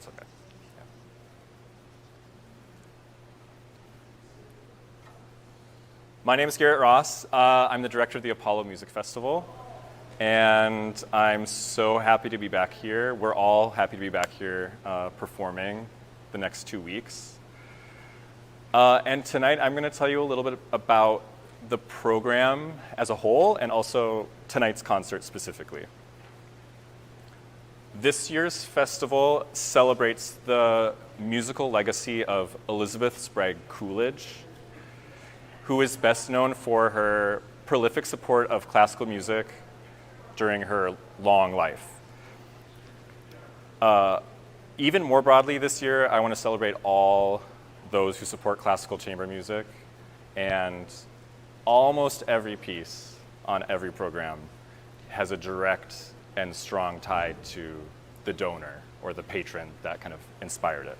It's okay. Yeah. My name is Garrett Ross. I'm the director of the Apollo Music Festival, and I'm so happy to be back here. We're all happy to be back here performing the next 2 weeks. And tonight I'm going to tell you a little bit about the program as a whole and also tonight's concert specifically. This year's festival celebrates the musical legacy of Elizabeth Sprague Coolidge, who is best known for her prolific support of classical music during her long life. Even more broadly this year, I want to celebrate all those who support classical chamber music, and almost every piece on every program has a direct and strong tie to the donor or the patron that kind of inspired it.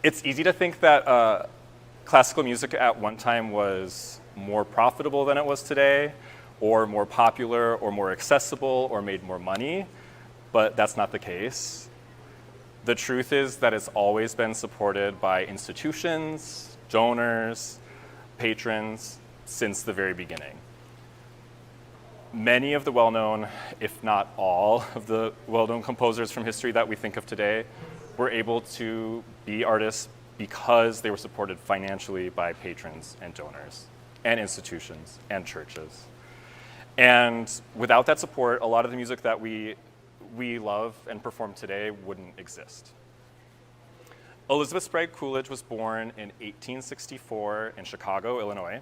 It's easy to think that classical music at one time was more profitable than it was today, or more popular, or more accessible, or made more money, but that's not the case. The truth is that it's always been supported by institutions, donors, patrons, since the very beginning. Many of the well-known, if not all, of the well-known composers from history that we think of today were able to be artists because they were supported financially by patrons and donors and institutions and churches. And without that support, a lot of the music that we love and perform today wouldn't exist. Elizabeth Sprague Coolidge was born in 1864 in Chicago, Illinois.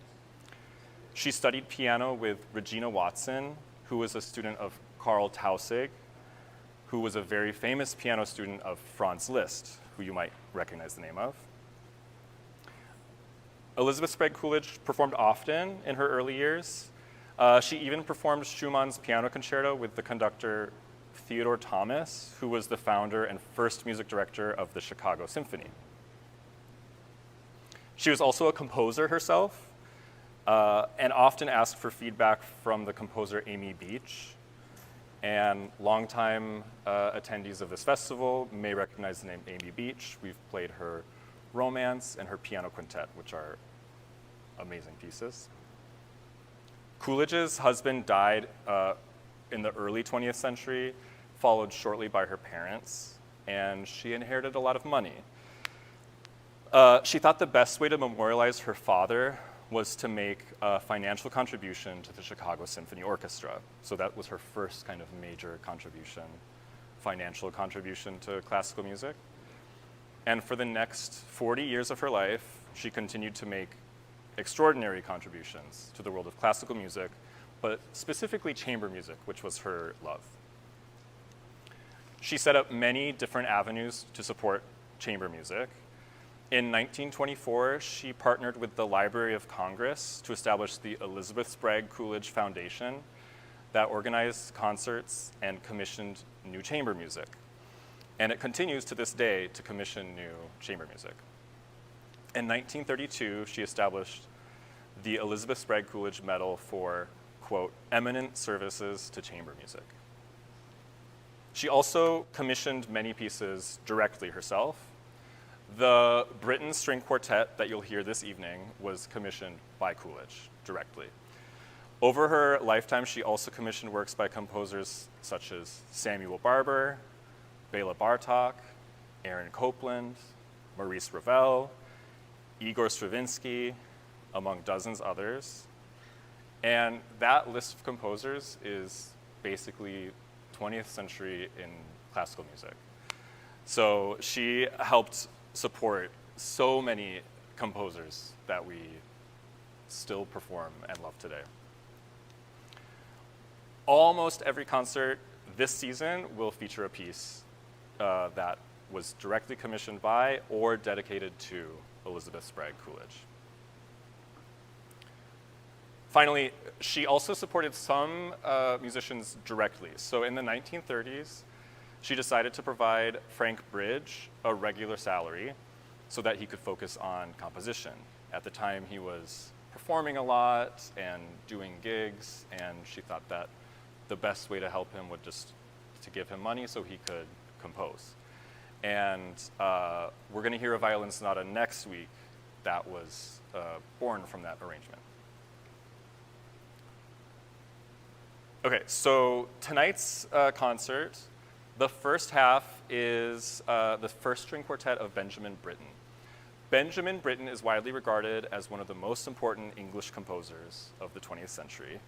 She studied piano with Regina Watson, who was a student of Carl Tausig, who was a very famous piano student of Franz Liszt, who you might recognize the name of. Elizabeth Sprague Coolidge performed often in her early years. She even performed Schumann's piano concerto with the conductor Theodore Thomas, who was the founder and first music director of the Chicago Symphony. She was also a composer herself, and often asked for feedback from the composer Amy Beach. And longtime attendees of this festival may recognize the name Amy Beach. We've played her Romance and her piano quintet, which are amazing pieces. Coolidge's husband died in the early 20th century, followed shortly by her parents, and she inherited a lot of money. She thought the best way to memorialize her father was to make a financial contribution to the Chicago Symphony Orchestra. So that was her first kind of major contribution, financial contribution to classical music. And for the next 40 years of her life, she continued to make extraordinary contributions to the world of classical music, but specifically chamber music, which was her love. She set up many different avenues to support chamber music. In 1924, she partnered with the Library of Congress to establish the Elizabeth Sprague Coolidge Foundation that organized concerts and commissioned new chamber music. And it continues to this day to commission new chamber music. In 1932, she established the Elizabeth Sprague Coolidge Medal for, quote, eminent services to chamber music. She also commissioned many pieces directly herself. The Britten String Quartet that you'll hear this evening was commissioned by Coolidge directly. Over her lifetime, she also commissioned works by composers such as Samuel Barber, Bela Bartok, Aaron Copland, Maurice Ravel, Igor Stravinsky, among dozens others. And that list of composers is basically 20th century in classical music. So she helped support so many composers that we still perform and love today. Almost every concert this season will feature a piece that was directly commissioned by or dedicated to Elizabeth Sprague Coolidge. Finally, she also supported some musicians directly. So in the 1930s, she decided to provide Frank Bridge a regular salary so that he could focus on composition. At the time, he was performing a lot and doing gigs, and she thought that the best way to help him would just to give him money so he could compose. And we're going to hear a violin sonata next week that was born from that arrangement. Okay, so tonight's concert, the first half is the first string quartet of Benjamin Britten. Benjamin Britten is widely regarded as one of the most important English composers of the 20th century.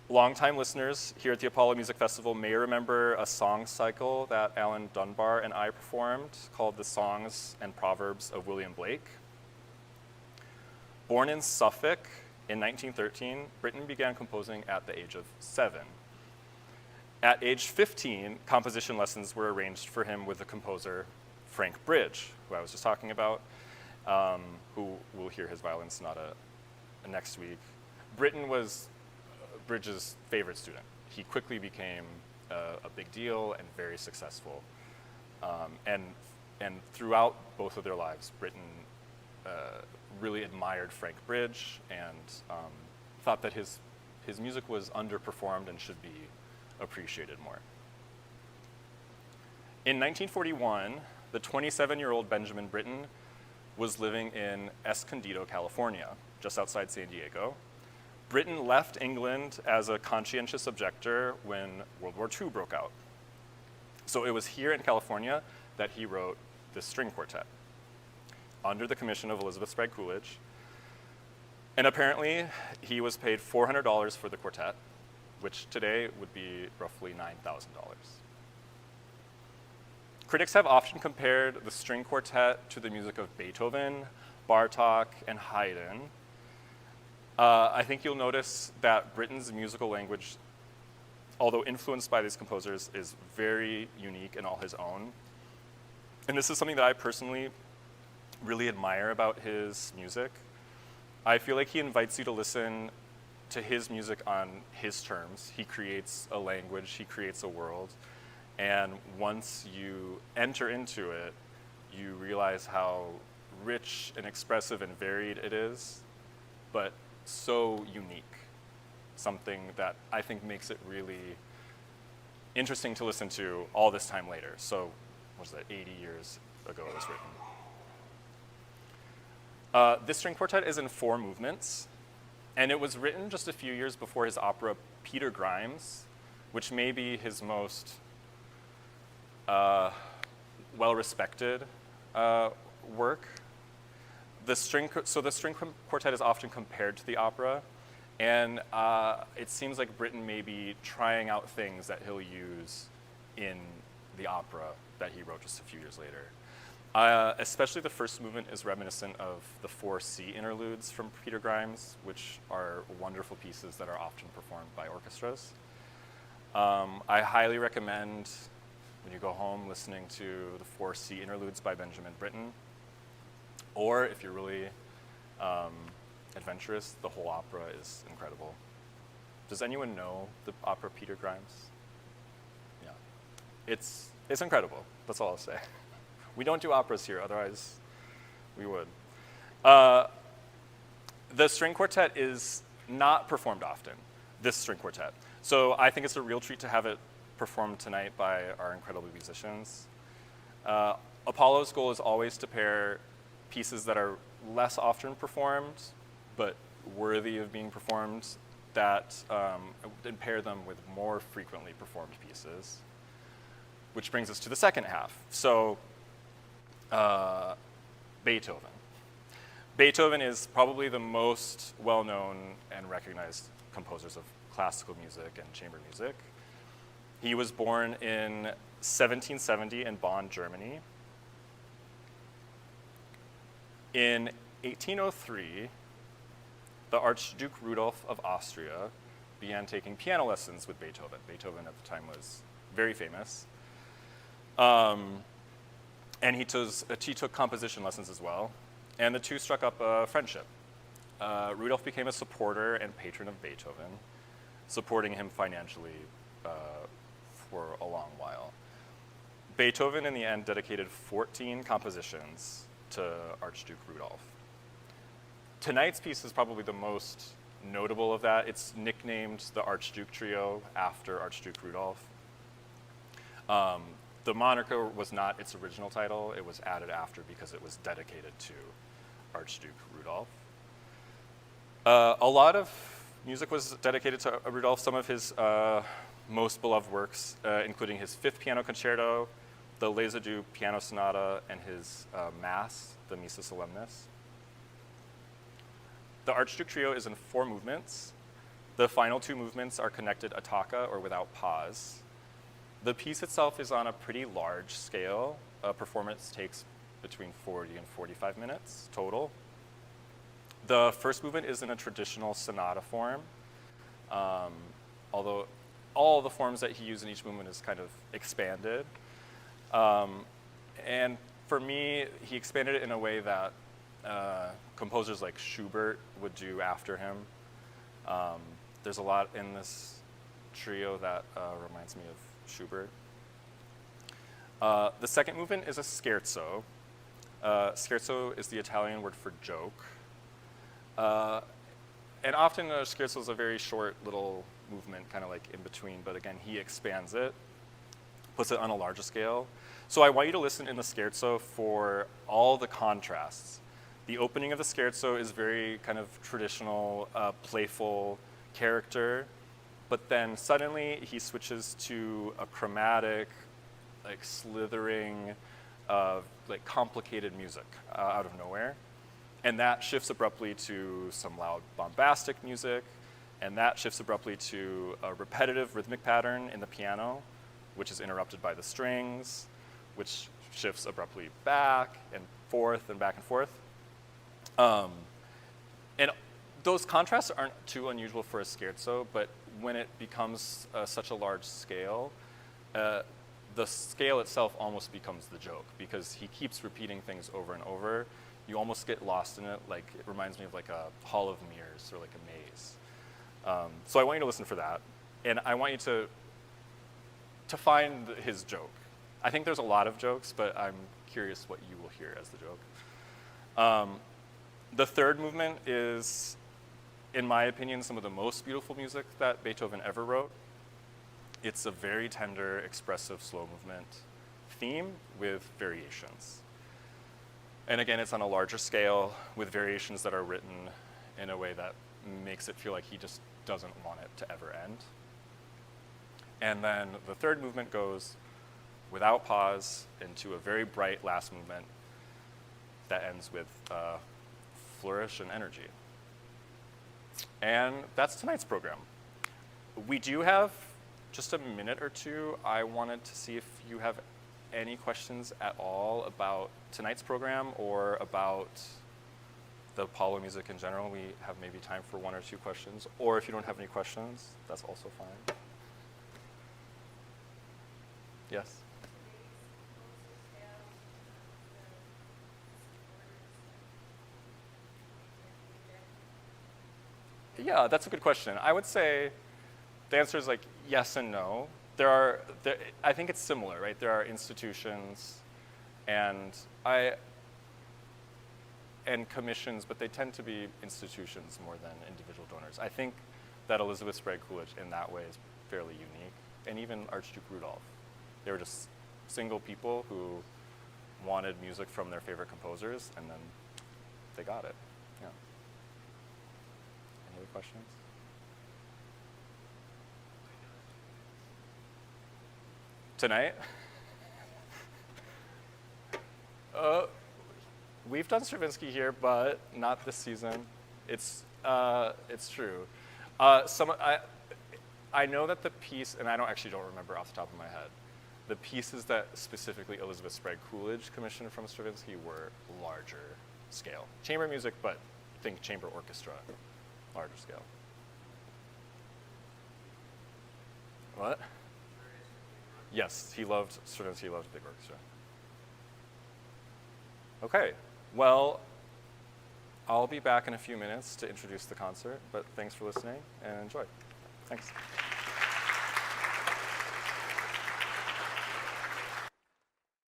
Longtime listeners here at the Apollo Music Festival may remember a song cycle that Alan Dunbar and I performed called The Songs and Proverbs of William Blake. Born in Suffolk in 1913, Britten began composing at the age of 7. At age 15, composition lessons were arranged for him with the composer Frank Bridge, who I was just talking about, who will hear his violin sonata next week. Britten was Bridge's favorite student. He quickly became a big deal and very successful. And throughout both of their lives, Britten really admired Frank Bridge and thought that his music was underperformed and should be appreciated more. In 1941, the 27-year-old Benjamin Britten was living in Escondido, California, just outside San Diego. Britten left England as a conscientious objector when World War II broke out. So it was here in California that he wrote this string quartet under the commission of Elizabeth Sprague Coolidge. And apparently he was paid $400 for the quartet, which today would be roughly $9,000. Critics have often compared the string quartet to the music of Beethoven, Bartók, and Haydn. I think you'll notice that Britten's musical language, although influenced by these composers, is very unique and all his own. And this is something that I personally really admire about his music. I feel like he invites you to listen to his music on his terms. He creates a language, he creates a world, and once you enter into it, you realize how rich and expressive and varied it is, but so unique. Something that I think makes it really interesting to listen to all this time later. So, what was that, 80 years ago it was written. This string quartet is in 4 movements, and it was written just a few years before his opera Peter Grimes, which may be his most well-respected work. The string quartet is often compared to the opera, and it seems like Britten may be trying out things that he'll use in the opera that he wrote just a few years later. Especially the first movement is reminiscent of the 4 C interludes from Peter Grimes, which are wonderful pieces that are often performed by orchestras. I highly recommend, when you go home, listening to the 4 C interludes by Benjamin Britten. Or if you're really adventurous, the whole opera is incredible. Does anyone know the opera Peter Grimes? Yeah, it's incredible. That's all I'll say. We don't do operas here, otherwise we would. The string quartet is not performed often, this string quartet. So I think it's a real treat to have it performed tonight by our incredible musicians. Apollo's goal is always to pair pieces that are less often performed, but worthy of being performed, and pair them with more frequently performed pieces. Which brings us to the second half. So, Beethoven. Beethoven is probably the most well-known and recognized composers of classical music and chamber music. He was born in 1770 in Bonn, Germany. In 1803, the Archduke Rudolph of Austria began taking piano lessons with Beethoven. Beethoven at the time was very famous. And he took composition lessons as well. And the two struck up a friendship. Rudolph became a supporter and patron of Beethoven, supporting him financially for a long while. Beethoven, in the end, dedicated 14 compositions to Archduke Rudolph. Tonight's piece is probably the most notable of that. It's nicknamed the Archduke Trio after Archduke Rudolph. The moniker was not its original title. It was added after because it was dedicated to Archduke Rudolph. A lot of music was dedicated to Rudolph. Some of his most beloved works, including his Fifth Piano Concerto, the Les Adieux Piano Sonata, and his Mass, the Missa Solemnis. The Archduke Trio is in 4 movements. The final 2 movements are connected attacca, or without pause. The piece itself is on a pretty large scale. A performance takes between 40 and 45 minutes total. The first movement is in a traditional sonata form, although all the forms that he used in each movement is kind of expanded. And for me, he expanded it in a way that composers like Schubert would do after him. There's a lot in this trio that reminds me of Schubert. The second movement is a scherzo. Scherzo is the Italian word for joke. And often a scherzo is a very short little movement, kind of like in between, but again, he expands it, puts it on a larger scale. So I want you to listen in the scherzo for all the contrasts. The opening of the scherzo is very kind of traditional, playful character, but then suddenly he switches to a chromatic, like slithering, like complicated music out of nowhere. And that shifts abruptly to some loud bombastic music, and that shifts abruptly to a repetitive rhythmic pattern in the piano, which is interrupted by the strings, which shifts abruptly back and forth and back and forth. And those contrasts aren't too unusual for a scherzo, but when it becomes such a large scale, the scale itself almost becomes the joke, because he keeps repeating things over and over. You almost get lost in it. Like, it reminds me of like a hall of mirrors or like a maze. So I want you to listen for that, and I want you to find his joke. I think there's a lot of jokes, but I'm curious what you will hear as the joke. The third movement is, in my opinion, some of the most beautiful music that Beethoven ever wrote. It's a very tender, expressive, slow movement theme with variations. And again, it's on a larger scale with variations that are written in a way that makes it feel like he just doesn't want it to ever end. And then the third movement goes without pause into a very bright last movement that ends with flourish and energy. And that's tonight's program. We do have just a minute or two. I wanted to see if you have any questions at all about tonight's program or about the Apollo music in general. We have maybe time for 1 or 2 questions, or if you don't have any questions, that's also fine. Yes? Yeah, that's a good question. I would say the answer is like yes and no. I think it's similar, right? There are institutions and commissions, but they tend to be institutions more than individual donors. I think that Elizabeth Sprague Coolidge in that way is fairly unique, and even Archduke Rudolph. They were just single people who wanted music from their favorite composers, and then they got it. Yeah. Any other questions? Tonight? We've done Stravinsky here, but not this season. It's true. I know that the piece, and I don't remember off the top of my head, the pieces that specifically Elizabeth Sprague Coolidge commissioned from Stravinsky were larger scale. Chamber music, but think chamber orchestra, larger scale. What? Yes, he loved Stravinsky, he loved big orchestra. Okay, well, I'll be back in a few minutes to introduce the concert, but thanks for listening and enjoy. Thanks.